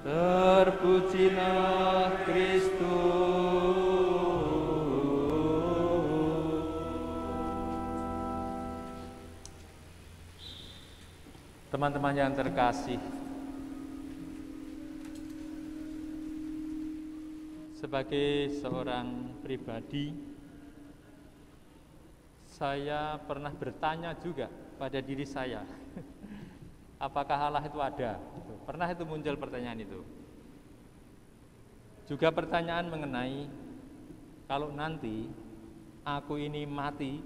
Terpujilah Kristus. Teman-teman yang terkasih, sebagai seorang pribadi, saya pernah bertanya juga pada diri saya, apakah Allah itu ada? Pernah itu muncul pertanyaan itu. Juga pertanyaan mengenai kalau nanti aku ini mati,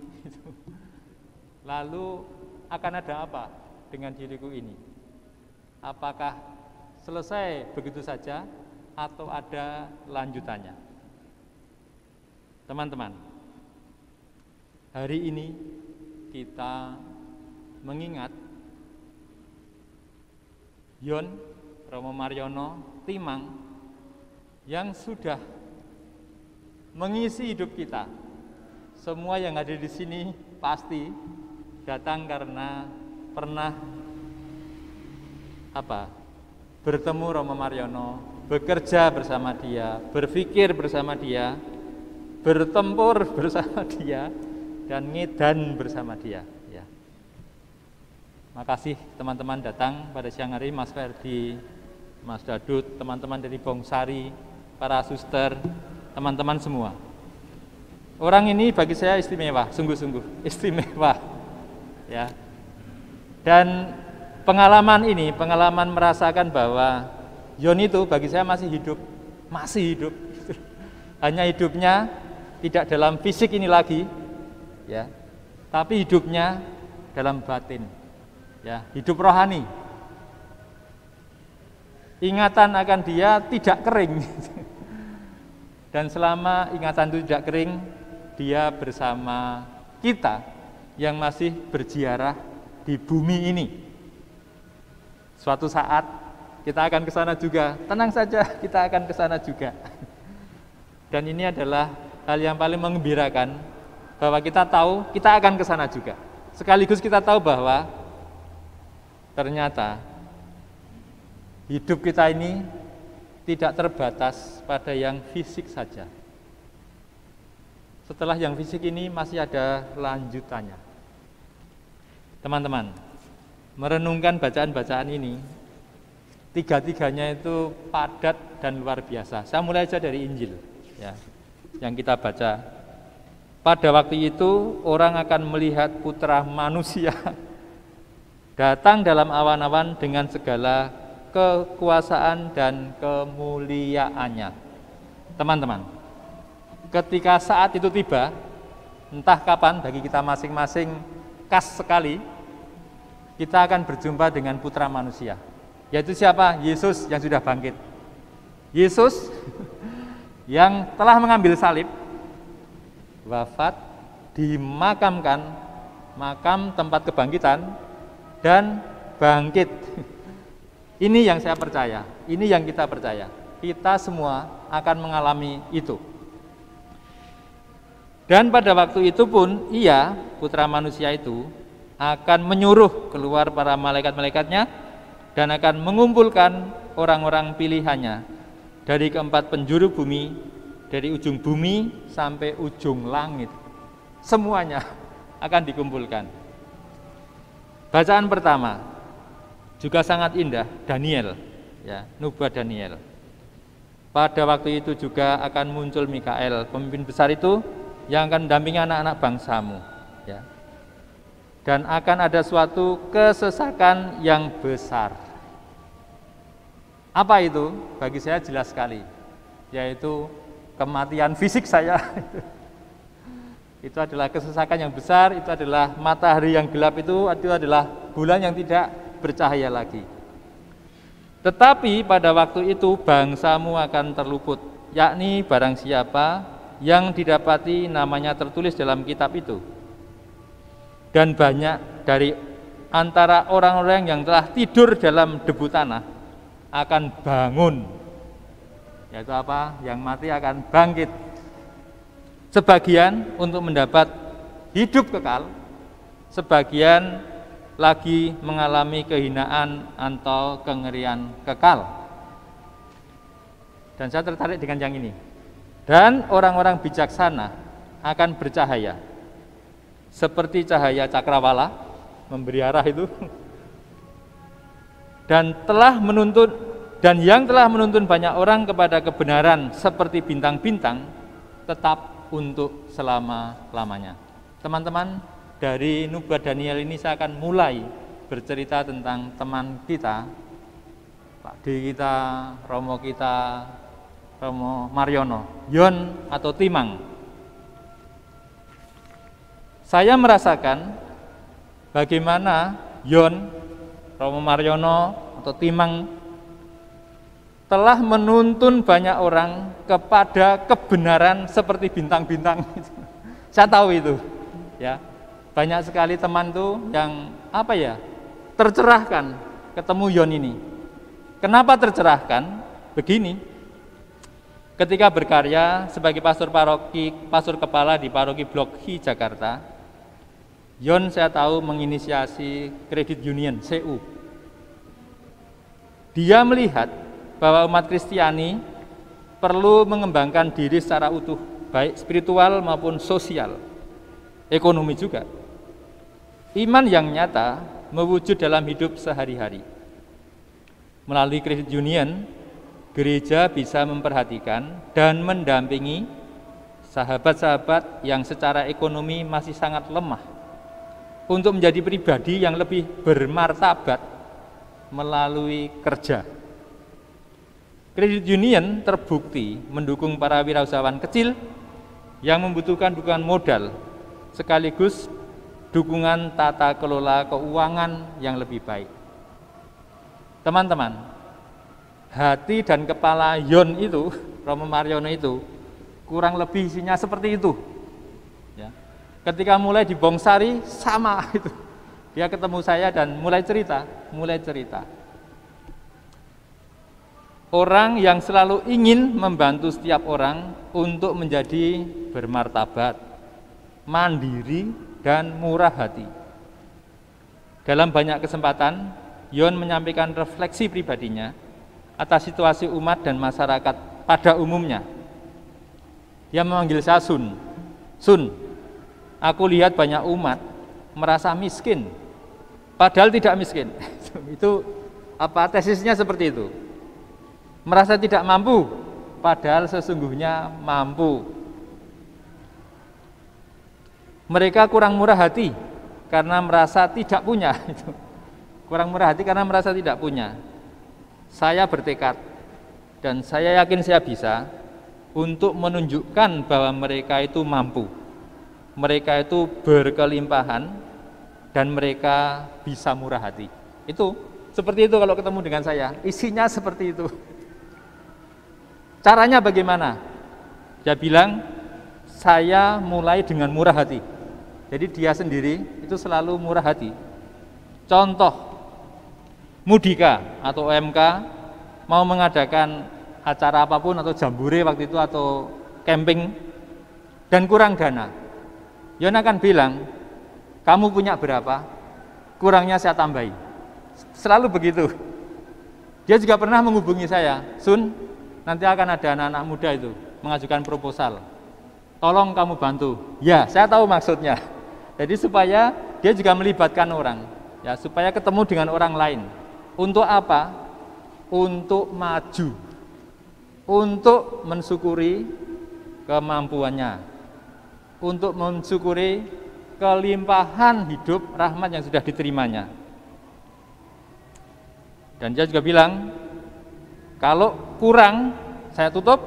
lalu akan ada apa dengan diriku ini? Apakah selesai begitu saja atau ada lanjutannya? Teman-teman, hari ini kita mengingat Yon Romo Mariono Timang yang sudah mengisi hidup kita. Semua yang ada di sini pasti datang karena pernah bertemu Romo Mariono, bekerja bersama dia, berpikir bersama dia, bertempur bersama dia, dan ngedan bersama dia. Ya. Makasih teman-teman datang pada siang hari, Mas Ferdi, Mas Dadut, teman-teman dari Bongsari, para suster, teman-teman semua. Orang ini bagi saya istimewa, sungguh-sungguh istimewa. Ya. Dan pengalaman ini, pengalaman merasakan bahwa Yon itu bagi saya masih hidup. Hanya hidupnya tidak dalam fisik ini lagi, ya, tapi hidupnya dalam batin, ya, hidup rohani. Ingatan akan dia tidak kering, dan selama ingatan itu tidak kering, dia bersama kita yang masih berziarah di bumi ini. Suatu saat kita akan ke sana juga, tenang saja, kita akan ke sana juga. Dan ini adalah hal yang paling menggembirakan, bahwa kita tahu kita akan ke sana juga. Sekaligus kita tahu bahwa ternyata hidup kita ini tidak terbatas pada yang fisik saja. Setelah yang fisik ini masih ada lanjutannya. Teman-teman, merenungkan bacaan-bacaan ini, tiga-tiganya itu padat dan luar biasa. Saya mulai aja dari Injil, ya, yang kita baca. Pada waktu itu orang akan melihat Putra Manusia datang dalam awan-awan dengan segala kekuasaan dan kemuliaannya. Teman-teman, ketika saat itu tiba, entah kapan bagi kita masing-masing khas sekali, kita akan berjumpa dengan Putra Manusia, yaitu siapa? Yesus yang sudah bangkit. Yesus yang telah mengambil salib, wafat, dimakamkan, makam tempat kebangkitan, dan bangkit. Ini yang saya percaya, ini yang kita percaya. Kita semua akan mengalami itu. Dan pada waktu itu pun ia, Putra Manusia itu, akan menyuruh keluar para malaikat-malaikatnya dan akan mengumpulkan orang-orang pilihannya dari keempat penjuru bumi, dari ujung bumi sampai ujung langit. Semuanya akan dikumpulkan. Bacaan pertama juga sangat indah, Daniel, ya, nubuat Daniel. Pada waktu itu juga akan muncul Mikael, pemimpin besar itu yang akan mendampingi anak-anak bangsamu, ya. Dan akan ada suatu kesesakan yang besar. Apa itu? Bagi saya jelas sekali, yaitu kematian fisik saya. Itu adalah kesesakan yang besar, itu adalah matahari yang gelap, itu adalah bulan yang tidak bercahaya lagi. Tetapi pada waktu itu bangsamu akan terluput, yakni barang siapa yang didapati namanya tertulis dalam kitab itu. Dan banyak dari antara orang-orang yang telah tidur dalam debu tanah akan bangun. Yaitu apa? Yang mati akan bangkit. Sebagian untuk mendapat hidup kekal, sebagian lagi mengalami kehinaan atau kengerian kekal. Dan saya tertarik dengan yang ini. Dan orang-orang bijaksana akan bercahaya seperti cahaya cakrawala, memberi arah itu. Dan yang telah menuntun banyak orang kepada kebenaran seperti bintang-bintang, tetap untuk selama-lamanya. Teman-teman, dari nubuat Daniel ini saya akan mulai bercerita tentang teman kita, Pak D kita, Romo Mariono, Yon atau Timang. Saya merasakan bagaimana Yon, Romo Mariono atau Timang telah menuntun banyak orang kepada kebenaran seperti bintang-bintang. Saya tahu itu, ya. Banyak sekali teman tuh yang tercerahkan ketemu Yon ini. Kenapa tercerahkan? Begini. Ketika berkarya sebagai pastor kepala di paroki Blok H Jakarta, Yon saya tahu menginisiasi Credit Union CU. Dia melihat bahwa umat Kristiani perlu mengembangkan diri secara utuh, baik spiritual maupun sosial, ekonomi juga. Iman yang nyata mewujud dalam hidup sehari-hari. Melalui Credit Union, gereja bisa memperhatikan dan mendampingi sahabat-sahabat yang secara ekonomi masih sangat lemah untuk menjadi pribadi yang lebih bermartabat melalui kerja. Credit Union terbukti mendukung para wirausahawan kecil yang membutuhkan dukungan modal sekaligus dukungan tata kelola keuangan yang lebih baik. Teman-teman, hati dan kepala Yon itu, Romo Mariono itu, kurang lebih isinya seperti itu. Ya. Ketika mulai di Bongsari sama itu, dia ketemu saya dan mulai cerita. Orang yang selalu ingin membantu setiap orang untuk menjadi bermartabat, mandiri, dan murah hati. Dalam banyak kesempatan, Yon menyampaikan refleksi pribadinya atas situasi umat dan masyarakat pada umumnya. Dia memanggil saya Sun. Sun, aku lihat banyak umat merasa miskin, padahal tidak miskin. Itu tesisnya seperti itu. Merasa tidak mampu, padahal sesungguhnya mampu. Mereka kurang murah hati karena merasa tidak punya. Kurang murah hati karena merasa tidak punya. Saya bertekad dan saya yakin saya bisa untuk menunjukkan bahwa mereka itu mampu, mereka itu berkelimpahan, dan mereka bisa murah hati. Itu seperti itu kalau ketemu dengan saya, isinya seperti itu. Caranya bagaimana? Dia bilang, saya mulai dengan murah hati. Jadi dia sendiri itu selalu murah hati. Contoh, Mudika atau OMK mau mengadakan acara apapun atau jambore waktu itu atau camping dan kurang dana, Yon akan bilang, kamu punya berapa? Kurangnya saya tambahi. Selalu begitu. Dia juga pernah menghubungi saya, Sun, nanti akan ada anak-anak muda itu mengajukan proposal, tolong kamu bantu. Ya, saya tahu maksudnya. Jadi supaya dia juga melibatkan orang, ya, supaya ketemu dengan orang lain. Untuk apa? Untuk maju, untuk mensyukuri kemampuannya, untuk mensyukuri kelimpahan hidup rahmat yang sudah diterimanya. Dan dia juga bilang, kalau kurang saya tutup,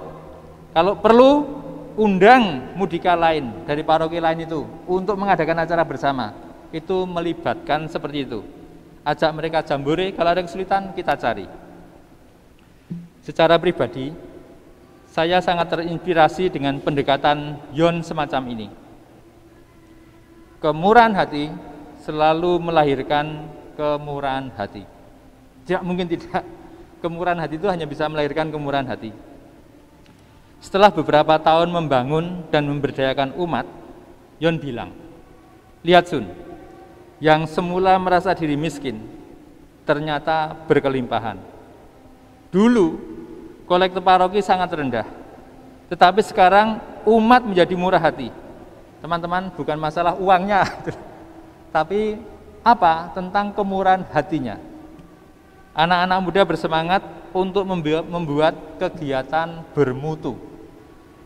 kalau perlu undang mudika lain dari paroki lain itu untuk mengadakan acara bersama. Itu melibatkan seperti itu. Ajak mereka jambore, kalau ada kesulitan kita cari. Secara pribadi, saya sangat terinspirasi dengan pendekatan Yon semacam ini. Kemurahan hati selalu melahirkan kemurahan hati. Tidak mungkin tidak. Kemurahan hati itu hanya bisa melahirkan kemurahan hati. Setelah beberapa tahun membangun dan memberdayakan umat, Yon bilang, lihat Sun, yang semula merasa diri miskin, ternyata berkelimpahan. Dulu, kolektor paroki sangat rendah. Tetapi sekarang umat menjadi murah hati. Teman-teman, bukan masalah uangnya, tapi apa? Tentang kemurahan hatinya. Anak-anak muda bersemangat untuk membuat kegiatan bermutu.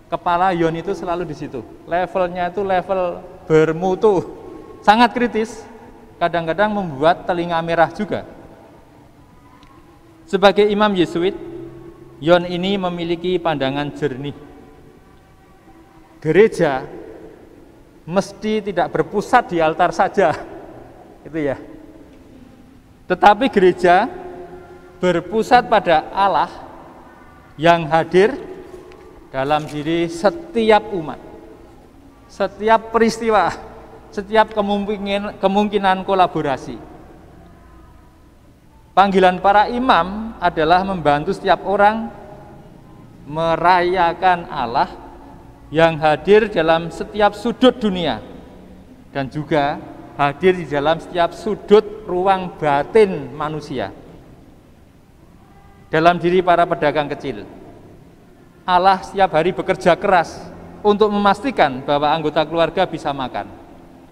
Kepala Yon itu selalu di situ. Levelnya itu level bermutu, sangat kritis. Kadang-kadang membuat telinga merah juga. Sebagai imam Yesuit, Yon ini memiliki pandangan jernih. Gereja mesti tidak berpusat di altar saja, itu ya. Tetapi gereja berpusat pada Allah yang hadir dalam diri setiap umat, setiap peristiwa, setiap kemungkinan kolaborasi. Panggilan para imam adalah membantu setiap orang merayakan Allah yang hadir dalam setiap sudut dunia dan juga hadir di dalam setiap sudut ruang batin manusia. Dalam diri para pedagang kecil, Allah setiap hari bekerja keras untuk memastikan bahwa anggota keluarga bisa makan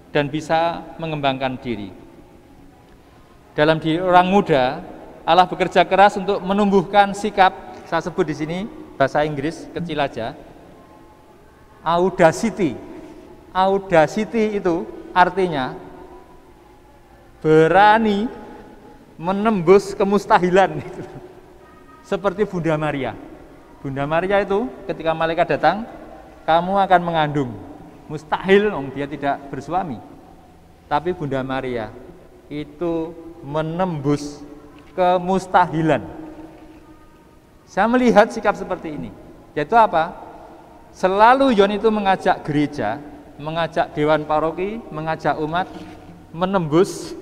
dan bisa mengembangkan diri. Dalam diri orang muda, Allah bekerja keras untuk menumbuhkan sikap, saya sebut di sini bahasa Inggris kecil aja, audacity. Audacity itu artinya berani menembus kemustahilan. Seperti Bunda Maria. Bunda Maria itu ketika malaikat datang, kamu akan mengandung. Mustahil, dia tidak bersuami. Tapi Bunda Maria itu menembus kemustahilan. Saya melihat sikap seperti ini. Yaitu apa? Selalu Yon itu mengajak gereja, mengajak dewan paroki, mengajak umat menembus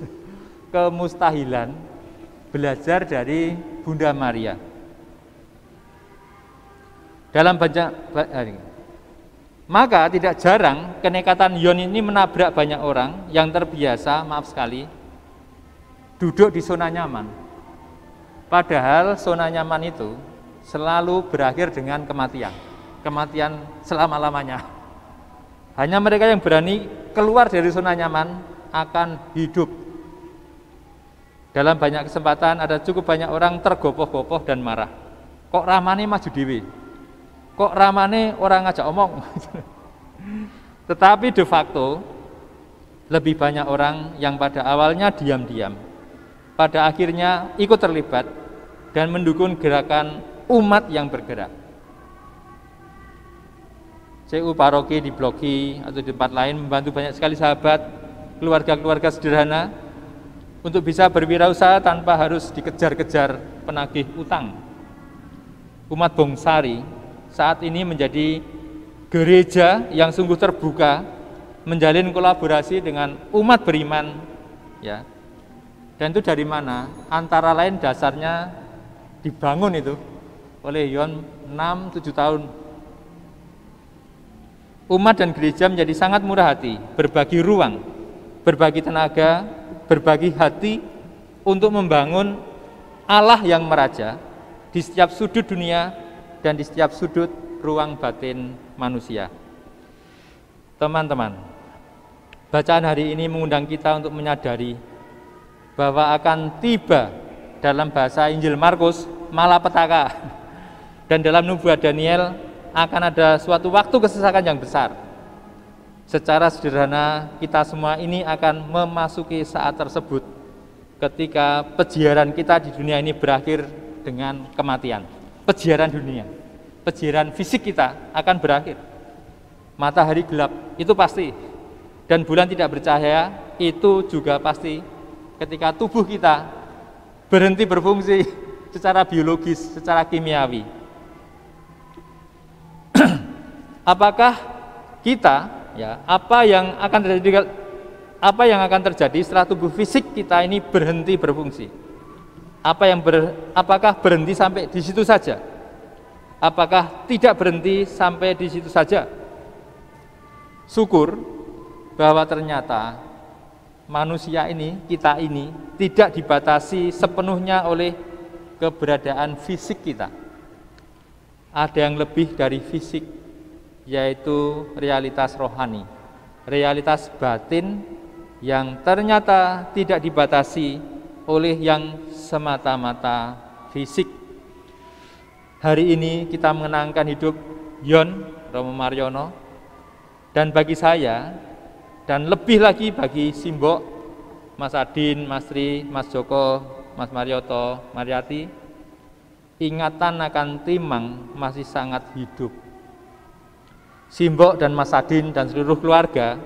kemustahilan, belajar dari Bunda Maria. Dalam banyak maka tidak jarang kenekatan Yon ini menabrak banyak orang yang terbiasa, maaf sekali, duduk di zona nyaman. Padahal zona nyaman itu selalu berakhir dengan kematian. Kematian selama-lamanya. Hanya mereka yang berani keluar dari zona nyaman akan hidup. Dalam banyak kesempatan ada cukup banyak orang tergopoh-gopoh dan marah. Kok ramane maju dewe? Kok ramane orang ngajak omong? Tetapi de facto lebih banyak orang yang pada awalnya diam-diam, pada akhirnya ikut terlibat dan mendukung gerakan umat yang bergerak. CU paroki di Bloki atau di tempat lain membantu banyak sekali sahabat, keluarga-keluarga sederhana untuk bisa berwirausaha tanpa harus dikejar-kejar penagih utang. Umat Bongsari saat ini menjadi gereja yang sungguh terbuka, menjalin kolaborasi dengan umat beriman, ya. Dan itu dari mana? Antara lain dasarnya dibangun itu oleh Yon 6-7 tahun. Umat dan gereja menjadi sangat murah hati, berbagi ruang, berbagi tenaga, berbagi hati untuk membangun Allah yang meraja di setiap sudut dunia dan di setiap sudut ruang batin manusia. Teman-teman, bacaan hari ini mengundang kita untuk menyadari bahwa akan tiba dalam bahasa Injil Markus malapetaka, dan dalam nubuat Daniel akan ada suatu waktu kesesakan yang besar. Secara sederhana kita semua ini akan memasuki saat tersebut ketika peziaran kita di dunia ini berakhir dengan kematian. Peziaran dunia, peziaran fisik kita akan berakhir. Matahari gelap, itu pasti. Dan bulan tidak bercahaya, itu juga pasti. Ketika tubuh kita berhenti berfungsi secara biologis, secara kimiawi. Apakah kita, ya, apa yang akan terjadi setelah tubuh fisik kita ini berhenti berfungsi? Apakah berhenti sampai di situ saja? Apakah tidak berhenti sampai di situ saja? Syukur bahwa ternyata manusia ini, kita ini tidak dibatasi sepenuhnya oleh keberadaan fisik kita. ada yang lebih dari fisik, yaitu realitas rohani, realitas batin yang ternyata tidak dibatasi oleh yang semata-mata fisik. Hari ini kita mengenangkan hidup Yon Romo Mariono, dan bagi saya, dan lebih lagi bagi Simbok, Mas Adin, Mas Tri, Mas Joko, Mas Marioto, Mariati, ingatan akan Timang masih sangat hidup. Simbok dan Mas Adin dan seluruh keluarga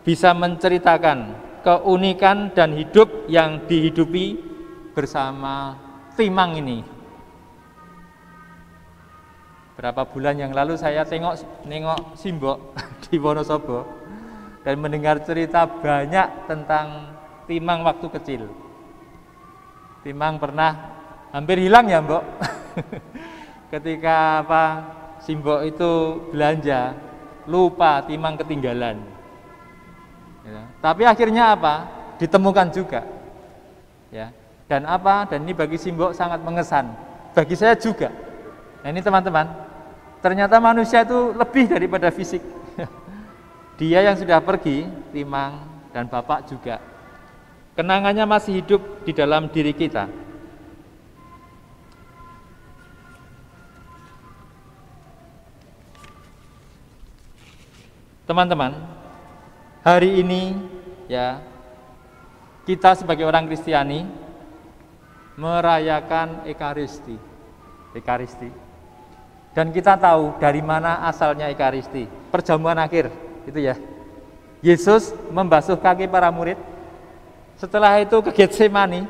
bisa menceritakan keunikan dan hidup yang dihidupi bersama Timang ini. Berapa bulan yang lalu saya nengok Simbok di Wonosobo dan mendengar cerita banyak tentang Timang waktu kecil. Timang pernah hampir hilang ya, Mbok. Ketika Simbok itu belanja, lupa, Timang ketinggalan. Ya. Tapi akhirnya ditemukan juga. Ya. Dan ini bagi Simbok sangat mengesan. Bagi saya juga. Nah, ini teman-teman, ternyata manusia itu lebih daripada fisik. Dia yang sudah pergi, Timang dan Bapak juga, kenangannya masih hidup di dalam diri kita. Teman-teman, hari ini ya kita sebagai orang Kristiani merayakan Ekaristi. Dan kita tahu dari mana asalnya Ekaristi. Perjamuan akhir, itu ya. Yesus membasuh kaki para murid. Setelah itu ke Getsemani.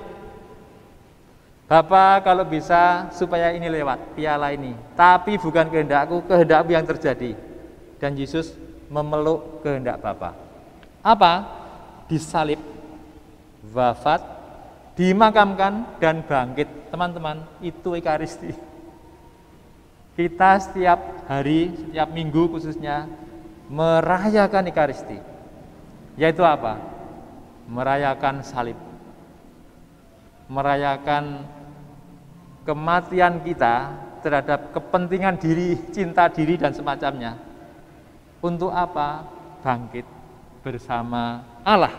Bapa, kalau bisa supaya ini lewat, piala ini. Tapi bukan kehendakku, kehendakmu yang terjadi. Dan Yesus memeluk kehendak Bapa. Disalib, wafat, dimakamkan, dan bangkit. Teman-teman, itu Ekaristi. Kita setiap hari, setiap minggu khususnya merayakan Ekaristi. Yaitu merayakan salib, merayakan kematian kita terhadap kepentingan diri, cinta diri dan semacamnya. Untuk bangkit bersama Allah.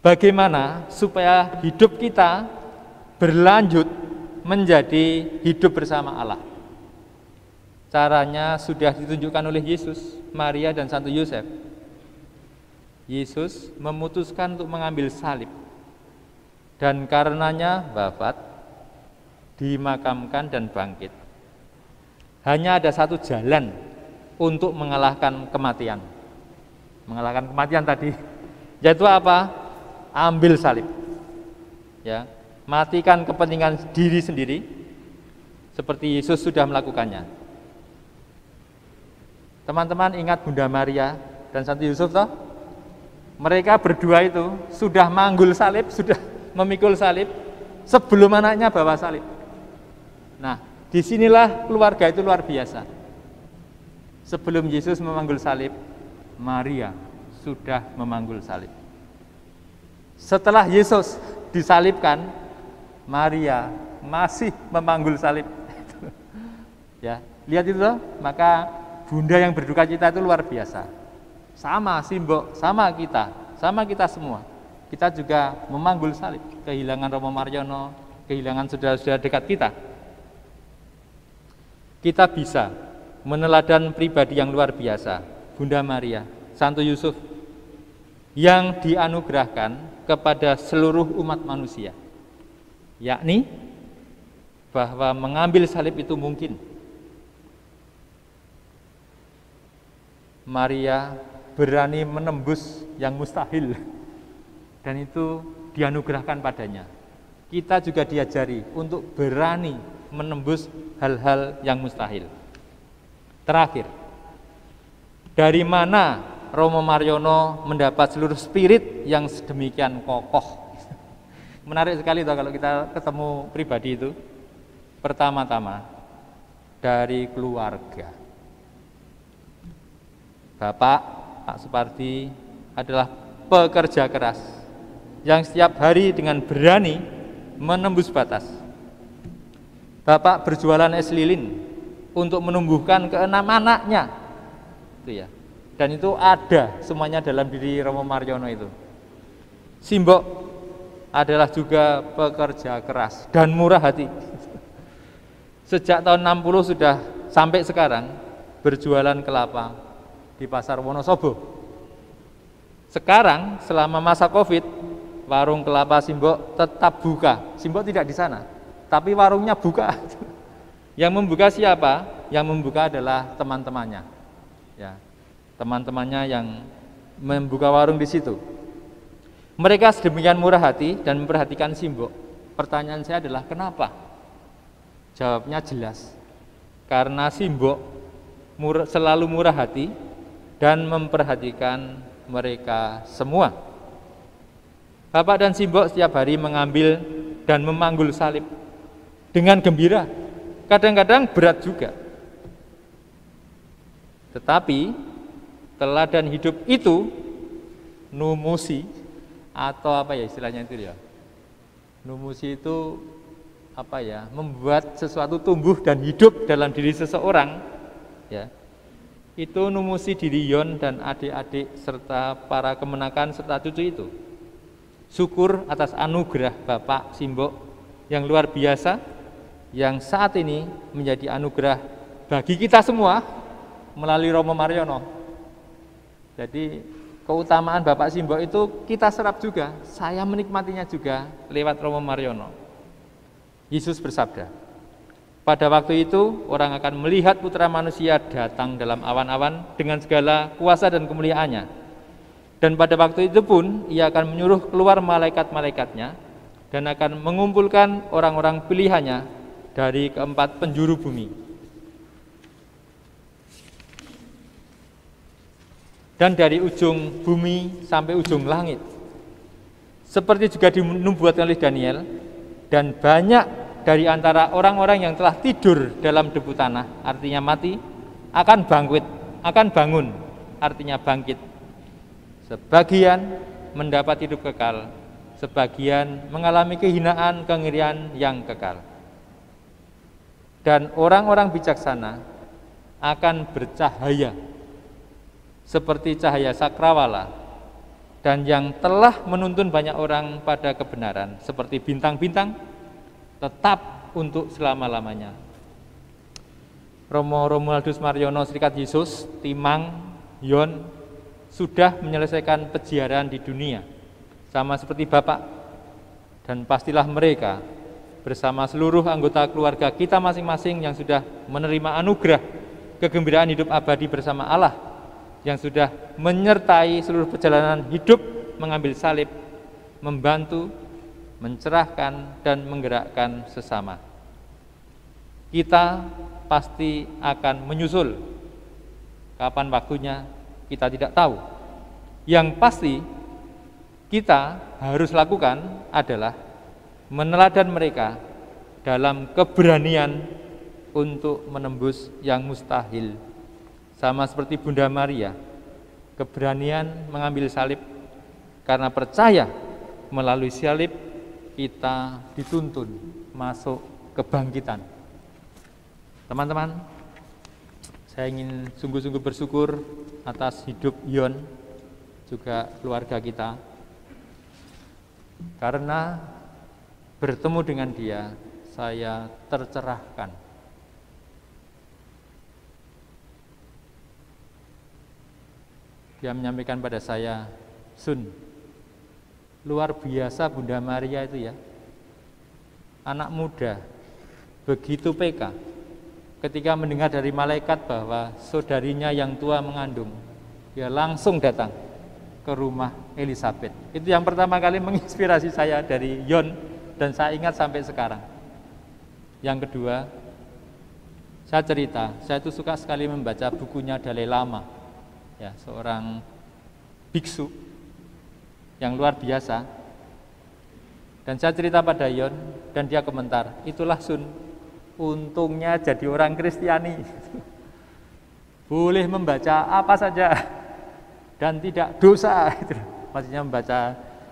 Bagaimana supaya hidup kita berlanjut menjadi hidup bersama Allah? Caranya sudah ditunjukkan oleh Yesus, Maria dan Santo Yosef. Yesus memutuskan untuk mengambil salib, dan karenanya wafat, dimakamkan dan bangkit. Hanya ada satu jalan untuk mengalahkan kematian. Mengalahkan kematian tadi, yaitu ambil salib. Ya, matikan kepentingan diri sendiri seperti Yesus sudah melakukannya. Teman-teman ingat Bunda Maria dan Santo Yusuf toh? Mereka berdua itu sudah manggul salib, sudah memikul salib sebelum anaknya bawa salib. Nah, disinilah keluarga itu luar biasa. Sebelum Yesus memanggul salib, Maria sudah memanggul salib. Setelah Yesus disalibkan, Maria masih memanggul salib. Ya, lihat itu loh, maka Bunda yang berduka cita itu luar biasa. Sama Simbok, sama kita semua. Kita juga memanggul salib, kehilangan Romo Mariono, kehilangan saudara-saudara dekat kita. Kita bisa meneladan pribadi yang luar biasa, Bunda Maria, Santo Yusuf, yang dianugerahkan kepada seluruh umat manusia, yakni bahwa mengambil salib itu mungkin. Maria berani menembus yang mustahil, dan itu dianugerahkan padanya. Kita juga diajari untuk berani menembus hal-hal yang mustahil. Terakhir, dari mana Romo Mariono mendapat seluruh spirit yang sedemikian kokoh? Menarik sekali kalau kita ketemu pribadi itu. Pertama-tama dari keluarga. Bapak, Pak Supardi adalah pekerja keras yang setiap hari dengan berani menembus batas. Bapak berjualan es lilin untuk menumbuhkan keenam anaknya, itu ya. Dan itu ada semuanya dalam diri Romo Mariono itu. Simbok adalah juga pekerja keras dan murah hati. Sejak tahun 60 sudah sampai sekarang berjualan kelapa di Pasar Wonosobo. Sekarang selama masa Covid, warung kelapa Simbok tetap buka. Simbok tidak di sana, tapi warungnya buka. Yang membuka siapa? Yang membuka adalah teman-temannya. Ya, teman-temannya yang membuka warung di situ. Mereka sedemikian murah hati dan memperhatikan Simbok. Pertanyaan saya adalah kenapa? Jawabnya jelas. Karena Simbok selalu murah hati dan memperhatikan mereka semua. Bapak dan Simbok setiap hari mengambil dan memanggul salib dengan gembira. Kadang-kadang berat juga. Tetapi teladan hidup itu numusi atau apa ya istilahnya itu ya. Numusi itu apa ya? Membuat sesuatu tumbuh dan hidup dalam diri seseorang, ya. Itu numusi diri Yon dan adik-adik serta para kemenakan serta cucu itu. Syukur atas anugerah Bapak Simbok yang luar biasa, yang saat ini menjadi anugerah bagi kita semua melalui Romo Mariono. Jadi keutamaan Bapak Simbok itu kita serap juga, saya menikmatinya juga lewat Romo Mariono. Yesus bersabda, pada waktu itu orang akan melihat Putra Manusia datang dalam awan-awan dengan segala kuasa dan kemuliaannya. Dan pada waktu itu pun ia akan menyuruh keluar malaikat-malaikatnya dan akan mengumpulkan orang-orang pilihannya dari keempat penjuru bumi. Dan dari ujung bumi sampai ujung langit. Seperti juga dinubuatkan oleh Daniel, dan banyak dari antara orang-orang yang telah tidur dalam debu tanah, artinya mati, akan bangkit, akan bangun, artinya bangkit. Sebagian mendapat hidup kekal, sebagian mengalami kehinaan, kengerian yang kekal. Dan orang-orang bijaksana akan bercahaya seperti cahaya sakrawala, dan yang telah menuntun banyak orang pada kebenaran seperti bintang-bintang tetap untuk selama-lamanya. Romo Romualdus Mariono Serikat Yesus Timang Yon sudah menyelesaikan peziarah di dunia sama seperti Bapak, dan pastilah mereka bersama seluruh anggota keluarga kita masing-masing yang sudah menerima anugerah kegembiraan hidup abadi bersama Allah, yang sudah menyertai seluruh perjalanan hidup mengambil salib, membantu, mencerahkan, dan menggerakkan sesama. Kita pasti akan menyusul. Kapan waktunya kita tidak tahu. Yang pasti kita harus lakukan adalah meneladan mereka dalam keberanian untuk menembus yang mustahil. Sama seperti Bunda Maria, keberanian mengambil salib, karena percaya melalui salib kita dituntun masuk kebangkitan. Teman-teman, saya ingin sungguh-sungguh bersyukur atas hidup Yon, juga keluarga kita, karena bertemu dengan dia, saya tercerahkan. Dia menyampaikan pada saya, Sun, luar biasa Bunda Maria itu ya, anak muda, begitu PK, ketika mendengar dari malaikat bahwa saudarinya yang tua mengandung, dia langsung datang ke rumah Elizabeth. Itu yang pertama kali menginspirasi saya dari Yon, dan saya ingat sampai sekarang. Yang kedua, saya cerita, saya itu suka sekali membaca bukunya Dalai Lama, ya, seorang biksu yang luar biasa. Dan saya cerita pada Yon, dan dia komentar, itulah Sun, untungnya jadi orang Kristiani. Boleh membaca apa saja dan tidak dosa. Maksudnya membaca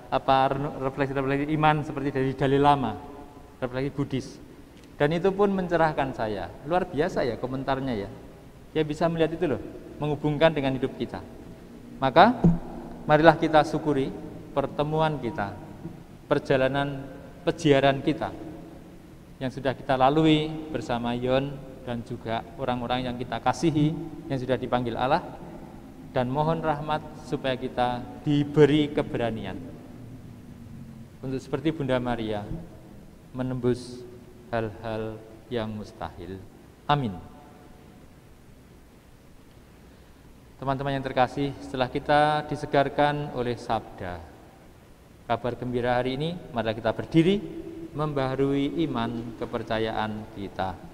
apa refleksi-refleksi iman seperti dari Dalai Lama, refleksi Buddhis. Dan itu pun mencerahkan saya. Luar biasa ya komentarnya ya. Dia bisa melihat itu loh, menghubungkan dengan hidup kita. Maka marilah kita syukuri pertemuan kita, perjalanan peziarah kita yang sudah kita lalui bersama Yon dan juga orang-orang yang kita kasihi yang sudah dipanggil Allah, dan mohon rahmat supaya kita diberi keberanian untuk seperti Bunda Maria menembus hal-hal yang mustahil. Amin. Teman-teman yang terkasih, setelah kita disegarkan oleh sabda kabar gembira hari ini, marilah kita berdiri membaharui iman kepercayaan kita.